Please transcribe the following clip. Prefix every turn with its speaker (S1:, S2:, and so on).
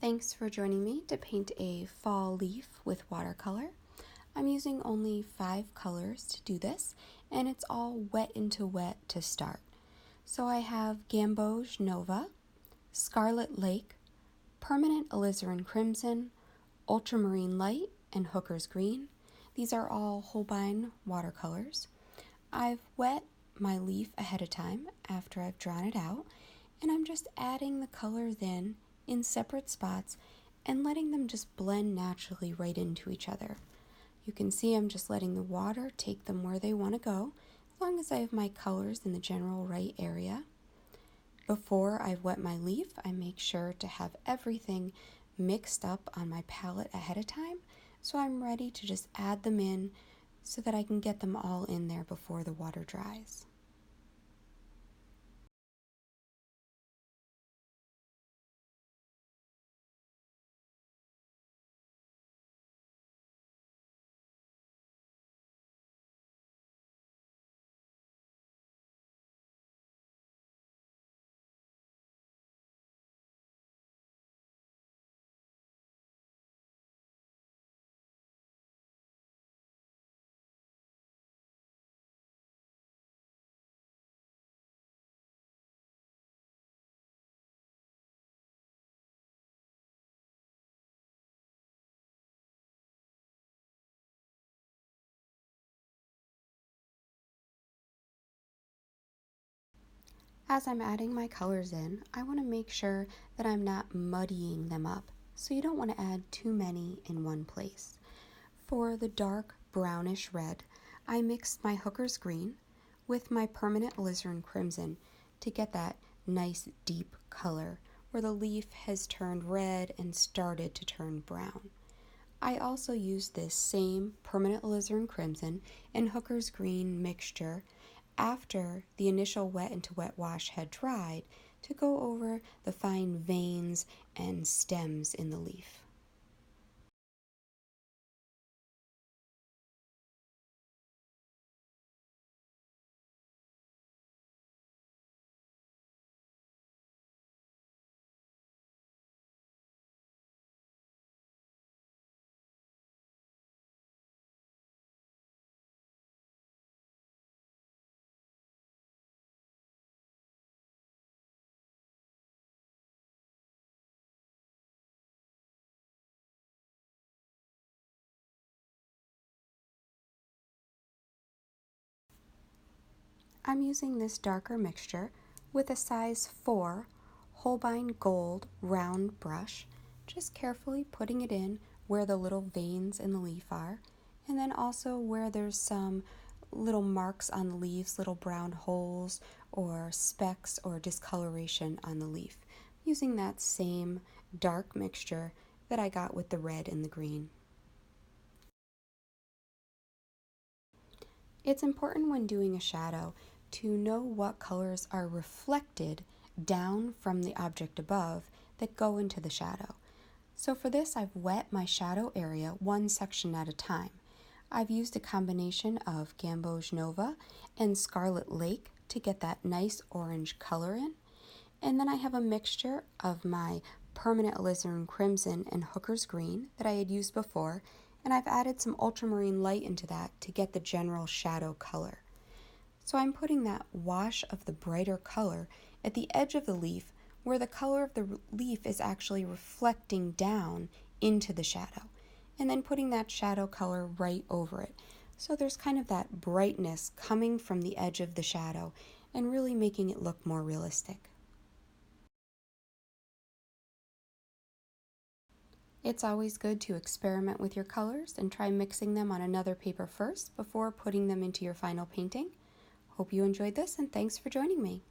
S1: Thanks for joining me to paint a fall leaf with watercolor. I'm using only 5 colors to do this, and it's all wet into wet to start. So I have Gamboge Nova, Scarlet Lake, Permanent Alizarin Crimson, Ultramarine Light, and Hooker's Green. These are all Holbein watercolors. I've wet my leaf ahead of time after I've drawn it out, and I'm just adding the colors in separate spots and letting them just blend naturally right into each other. You can see I'm just letting the water take them where they want to go, as long as I have my colors in the general right area. Before I wet my leaf, I make sure to have everything mixed up on my palette ahead of time, so I'm ready to just add them in so that I can get them all in there before the water dries. As I'm adding my colors in, I want to make sure that I'm not muddying them up, so you don't want to add too many in one place. For the dark brownish red, I mixed my Hooker's Green with my Permanent Alizarin Crimson to get that nice deep color where the leaf has turned red and started to turn brown. I also used this same Permanent Alizarin Crimson and Hooker's Green mixture after the initial wet into wet wash had dried to go over the fine veins and stems in the leaf. I'm using this darker mixture with a size 4 Holbein Gold round brush, just carefully putting it in where the little veins in the leaf are, and then also where there's some little marks on the leaves, little brown holes or specks or discoloration on the leaf, using that same dark mixture that I got with the red and the green. It's important when doing a shadow to know what colors are reflected down from the object above that go into the shadow. So for this, I've wet my shadow area one section at a time. I've used a combination of Gamboge Nova and Scarlet Lake to get that nice orange color in. And then I have a mixture of my Permanent Alizarin Crimson and Hooker's Green that I had used before, and I've added some ultramarine light into that to get the general shadow color. So I'm putting that wash of the brighter color at the edge of the leaf where the color of the leaf is actually reflecting down into the shadow, and then putting that shadow color right over it. So there's kind of that brightness coming from the edge of the shadow and really making it look more realistic. It's always good to experiment with your colors and try mixing them on another paper first before putting them into your final painting. Hope you enjoyed this, and thanks for joining me.